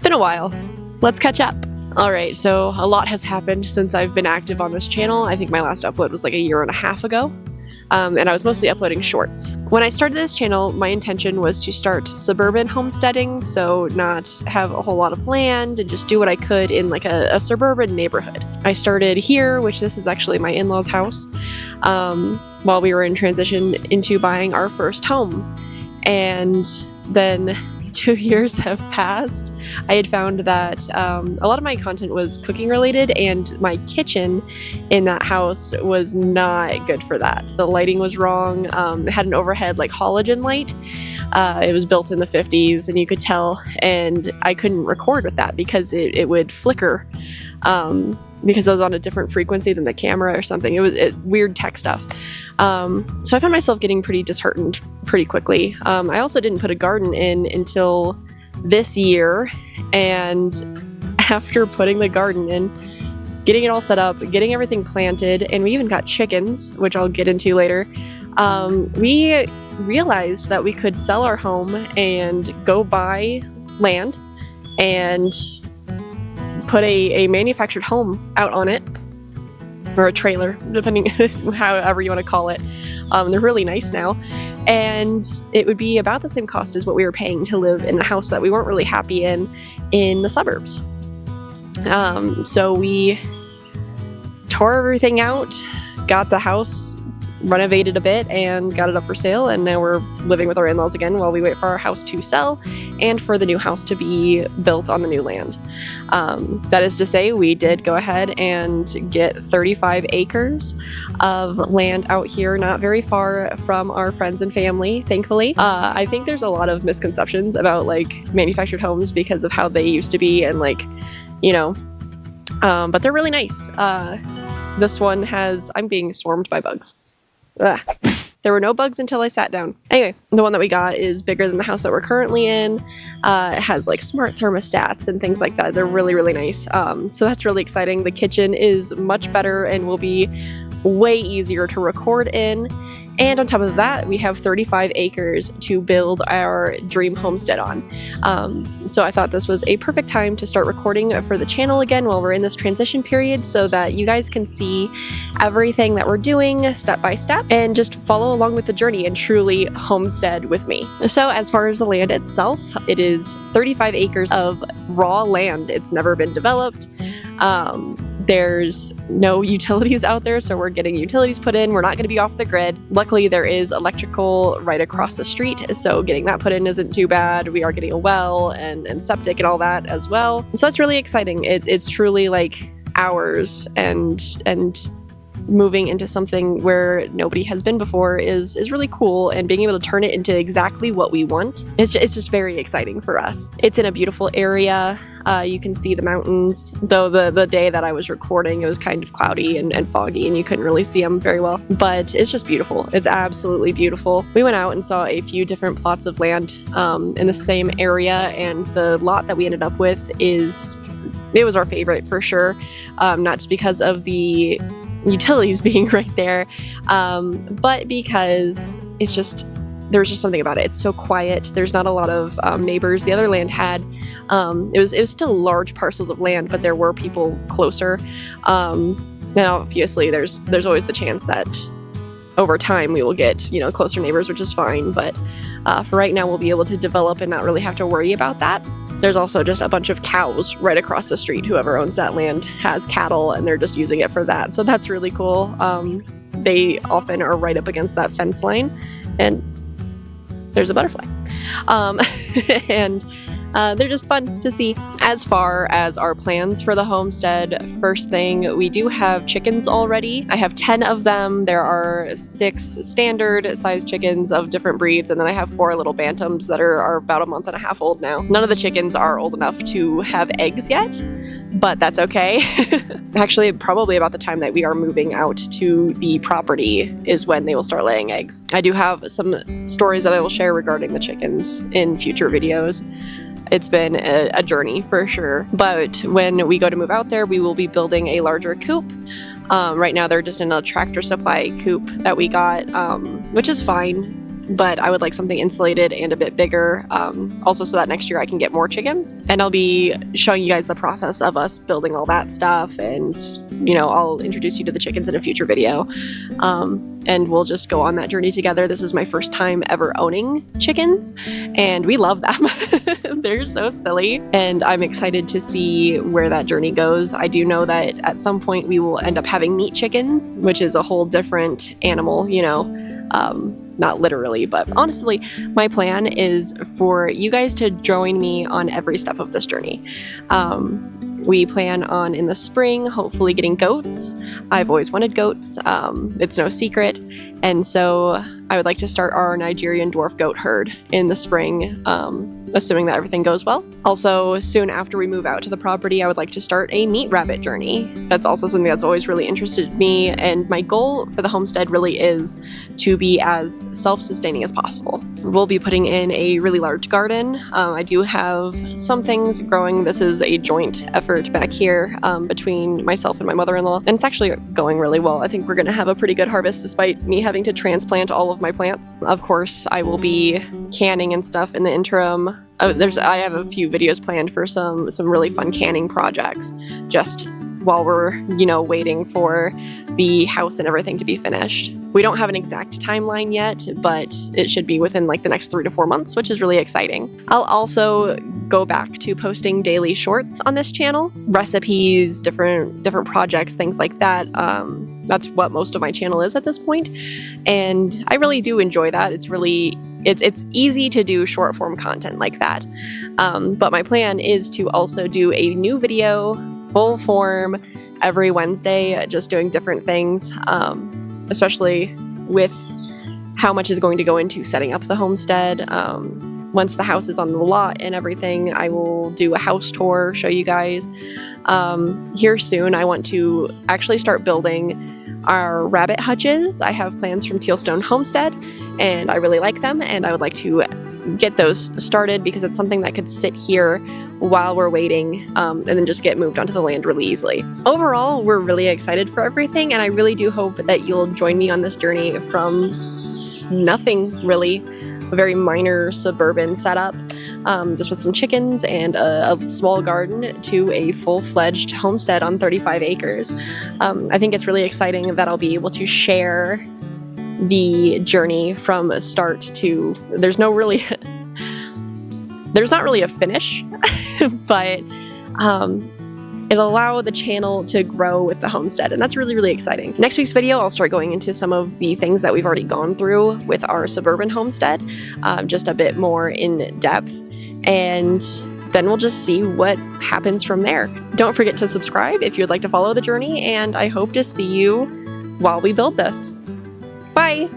been a while. Let's catch up. Alright, so a lot has happened since I've been active on this channel. I think my last upload was like a year and a half ago. And I was mostly uploading shorts. When I started this channel, my intention was to start suburban homesteading, so not have a whole lot of land and just do what I could in like a suburban neighborhood. I started here, which this is actually my in-laws' house, while we were in transition into buying our first home. And then 2 years have passed. I had found that a lot of my content was cooking related, and my kitchen in that house was not good for that. The lighting was wrong. It had an overhead like halogen light. It was built in the 50s, and you could tell, and I couldn't record with that because it would flicker because I was on a different frequency than the camera or something. It was weird tech stuff. So I found myself getting pretty disheartened pretty quickly. I also didn't put a garden in until this year, and after putting the garden in, getting it all set up, getting everything planted, and we even got chickens, which I'll get into later, we realized that we could sell our home and go buy land and put a manufactured home out on it, or a trailer, depending however you want to call it. They're really nice now, and it would be about the same cost as what we were paying to live in a house that we weren't really happy in the suburbs. So we tore everything out, got the house renovated a bit, and got it up for sale, and now we're living with our in-laws again while we wait for our house to sell and for the new house to be built on the new land. That is to say, we did go ahead and get 35 acres of land out here, not very far from our friends and family, thankfully. I think there's a lot of misconceptions about like manufactured homes because of how they used to be, and like, you know, but they're really nice. This one has, I'm being swarmed by bugs. Ugh. There were no bugs until I sat down. Anyway, the one that we got is bigger than the house that we're currently in. It has like smart thermostats and things like that. They're really, really nice. So that's really exciting. The kitchen is much better and will be way easier to record in. And on top of that, we have 35 acres to build our dream homestead on. So I thought this was a perfect time to start recording for the channel again while we're in this transition period, so that you guys can see everything that we're doing step by step and just follow along with the journey and truly homestead with me. So as far as the land itself, it is 35 acres of raw land. It's never been developed. There's no utilities out there, so we're getting utilities put in. We're not going to be off the grid. Luckily, there is electrical right across the street, so getting that put in isn't too bad. We are getting a well and septic and all that as well. So that's really exciting. It's truly like ours, and moving into something where nobody has been before is really cool, and being able to turn it into exactly what we want, it's just very exciting for us. It's in a beautiful area. You can see the mountains, though the day that I was recording, it was kind of cloudy and foggy, and you couldn't really see them very well, but it's just beautiful. It's absolutely beautiful. We went out and saw a few different plots of land in the same area, and the lot that we ended up with it was our favorite for sure, not just because of the utilities being right there, but because there's just something about it. It's so quiet. There's not a lot of neighbors. The other land had, it was still large parcels of land, but there were people closer. And obviously there's always the chance that over time we will get, closer neighbors, which is fine. But for right now, we'll be able to develop and not really have to worry about that. There's also just a bunch of cows right across the street. Whoever owns that land has cattle, and they're just using it for that. So that's really cool. They often are right up against that fence line, and there's a butterfly. And they're just fun to see. As far as our plans for the homestead, first thing, we do have chickens already. I have 10 of them. There are 6 standard size chickens of different breeds, and then I have 4 little bantams that are about a month and a half old now. None of the chickens are old enough to have eggs yet, but that's okay. Actually, probably about the time that we are moving out to the property is when they will start laying eggs. I do have some stories that I will share regarding the chickens in future videos. It's been a journey for sure, but when we go to move out there, we will be building a larger coop. Right now, they're just in a Tractor Supply coop that we got, which is fine. but I would like something insulated and a bit bigger, also so that next year I can get more chickens. And I'll be showing you guys the process of us building all that stuff, and I'll introduce you to the chickens in a future video. And we'll just go on that journey together. This is my first time ever owning chickens, and we love them. They're so silly, and I'm excited to see where that journey goes. I do know that at some point we will end up having meat chickens, which is a whole different animal, not literally, but honestly, my plan is for you guys to join me on every step of this journey. We plan on, in the spring, hopefully getting goats. I've always wanted goats. It's no secret. And so I would like to start our Nigerian dwarf goat herd in the spring, assuming that everything goes well. Also, soon after we move out to the property, I would like to start a meat rabbit journey. That's also something that's always really interested me, and my goal for the homestead really is to be as self-sustaining as possible. We'll be putting in a really large garden. I do have some things growing. This is a joint effort back here between myself and my mother-in-law, and it's actually going really well. I think we're going to have a pretty good harvest despite me having to transplant all of my plants. Of course, I will be canning and stuff in the interim. I have a few videos planned for some really fun canning projects, just while we're, waiting for the house and everything to be finished. We don't have an exact timeline yet, but it should be within the next 3 to 4 months, which is really exciting. I'll also go back to posting daily shorts on this channel, recipes, different projects, things like that. That's what most of my channel is at this point, and I really do enjoy that. It's easy to do short form content like that. But my plan is to also do a new video, full form, every Wednesday, just doing different things, especially with how much is going to go into setting up the homestead. Once the house is on the lot and everything, I will do a house tour, show you guys. Here soon, I want to actually start building our rabbit hutches. I have plans from Tealstone Homestead, and I really like them, and I would like to get those started because it's something that could sit here while we're waiting, and then just get moved onto the land really easily. Overall, we're really excited for everything, and I really do hope that you'll join me on this journey from nothing really, a very minor suburban setup, just with some chickens and a small garden, to a full-fledged homestead on 35 acres. I think it's really exciting that I'll be able to share the journey from start to, there's not really a finish, but it'll allow the channel to grow with the homestead, and that's really, really exciting. Next week's video, I'll start going into some of the things that we've already gone through with our suburban homestead, just a bit more in depth, and then we'll just see what happens from there. Don't forget to subscribe if you'd like to follow the journey, and I hope to see you while we build this. Bye!